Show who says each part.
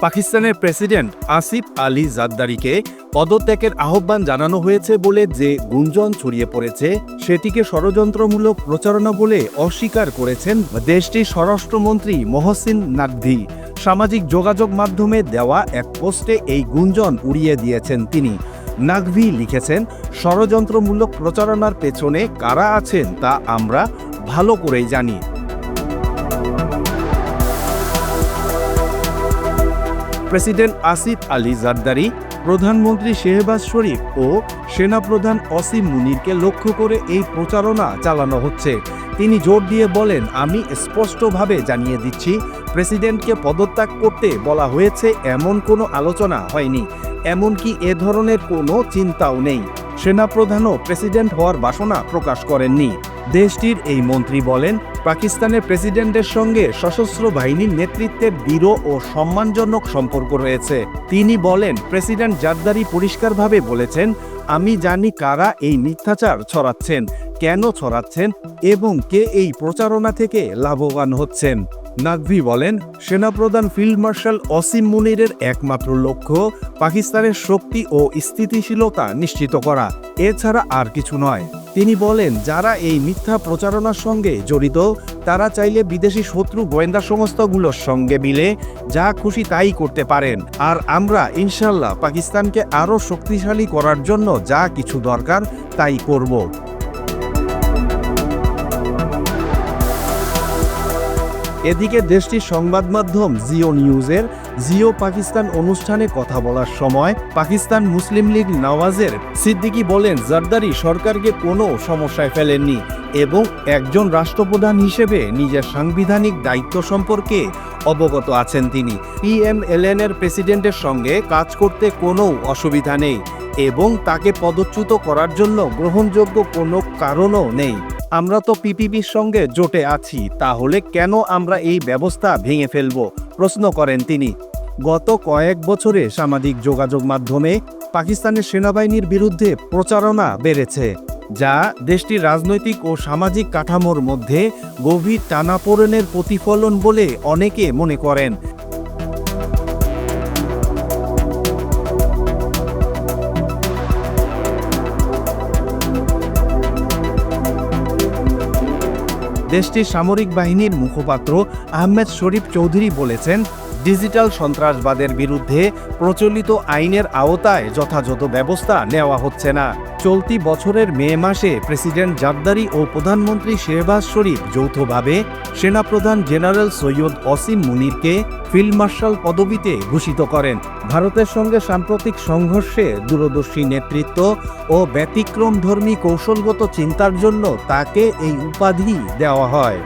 Speaker 1: পাকিস্তানের প্রেসিডেন্ট আসিফ আলী জারদারিকে পদত্যাগের আহ্বান জানানো হয়েছে বলে যে গুঞ্জন ছড়িয়ে পড়েছে সেটিকে ষড়যন্ত্রমূলক প্রচারণা বলে অস্বীকার করেছেন দেশটির স্বরাষ্ট্রমন্ত্রী মহসিন নাকভি। সামাজিক যোগাযোগ মাধ্যমে দেওয়া এক পোস্টে এই গুঞ্জন উড়িয়ে দিয়েছেন তিনি। নাকভি লিখেছেন, ষড়যন্ত্রমূলক প্রচারণার পেছনে কারা আছেন তা আমরা ভালো করেই জানি। প্রেসিডেন্ট আসিফ আলী জারদারি, প্রধানমন্ত্রী শেহবাজ শরীফ ও সেনাপ্রধান অসীম মুনিরকে লক্ষ্য করে এই প্রচারণা চালানো হচ্ছে। তিনি জোর দিয়ে বলেন, আমি স্পষ্টভাবে জানিয়ে দিচ্ছি, প্রেসিডেন্টকে পদত্যাগ করতে বলা হয়েছে এমন কোনো আলোচনা হয়নি, এমনকি এ ধরনের কোনো চিন্তাও নেই। সেনাপ্রধানও প্রেসিডেন্ট হওয়ার বাসনা প্রকাশ করেননি। দেশটির এই মন্ত্রী বলেন, পাকিস্তানের প্রেসিডেন্টের সঙ্গে সশস্ত্র বাহিনীর নেতৃত্বের দৃঢ় ও সম্মানজনক সম্পর্ক রয়েছে। তিনি বলেন, প্রেসিডেন্ট জারদারি পরিষ্কারভাবে বলেছেন, আমি জানি কারা এই মিথ্যাচার ছড়াচ্ছেন, কেন ছড়াচ্ছেন এবং কে এই প্রচারণা থেকে লাভবান হচ্ছেন। নাকভি বলেন, সেনাপ্রধান ফিল্ড মার্শাল অসীম মুনিরের একমাত্র লক্ষ্য পাকিস্তানের শক্তি ও স্থিতিশীলতা নিশ্চিত করা, এছাড়া আর কিছু নয়। তিনি বলেন, যারা এই মিথ্যা প্রচারণার সঙ্গে জড়িত তারা চাইলে বিদেশি শত্রু গোয়েন্দা সংস্থাগুলোর সঙ্গে মিলে যা খুশি তাই করতে পারেন, আর আমরা ইনশাল্লাহ পাকিস্তানকে আরও শক্তিশালী করার জন্য যা কিছু দরকার তাই করব। এদিকে দেশটির সংবাদ মাধ্যম জিও নিউজের জিও পাকিস্তান অনুষ্ঠানে কথা বলার সময় পাকিস্তান মুসলিম লীগ নওয়াজের সিদ্দিকী বলেন, জারদারি সরকারকে কোনো সমস্যায় ফেলেননি এবং একজন রাষ্ট্রপ্রধান হিসেবে নিজের সাংবিধানিক দায়িত্ব সম্পর্কে অবগত আছেন। তিনি PMLN এর প্রেসিডেন্টের সঙ্গে কাজ করতে কোনো অসুবিধা নেই এবং তাকে পদচ্যুত করার জন্য গ্রহণযোগ্য কোনো কারণও নেই। আমরা তো PPPর সঙ্গে জোটে আছি, তাহলে কেন আমরা এই ব্যবস্থা ভেঙে ফেলব, প্রশ্ন করেন তিনি। গত কয়েক বছরে সামাজিক যোগাযোগ মাধ্যমে পাকিস্তানের সেনাবাহিনীর বিরুদ্ধে প্রচারণা বেড়েছে, যা দেশটির রাজনৈতিক ও সামাজিক কাঠামোর মধ্যে গভীর টানাপোড়েনের প্রতিফলন বলে অনেকে মনে করেন। দেশটির সামরিক বাহিনীর মুখপাত্র আহমেদ শরীফ চৌধুরী বলেছেন, ডিজিটাল সন্ত্রাসবাদের বিরুদ্ধে প্রচলিত আইনের আওতায় যথাযথ ব্যবস্থা নেওয়া হচ্ছে না। চলতি বছরের মে মাসে প্রেসিডেন্ট জারদারি ও প্রধানমন্ত্রী শেহবাজ শরীফ যৌথভাবে সেনাপ্রধান জেনারেল সৈয়দ অসীম মুনিরকে ফিল্ড মার্শাল পদবিতে ভূষিত করেন। ভারতের সঙ্গে সাম্প্রতিক সংঘর্ষে দূরদর্শী নেতৃত্ব ও ব্যতিক্রমধর্মী কৌশলগত চিন্তার জন্য তাকে এই উপাধি দেওয়া হয়।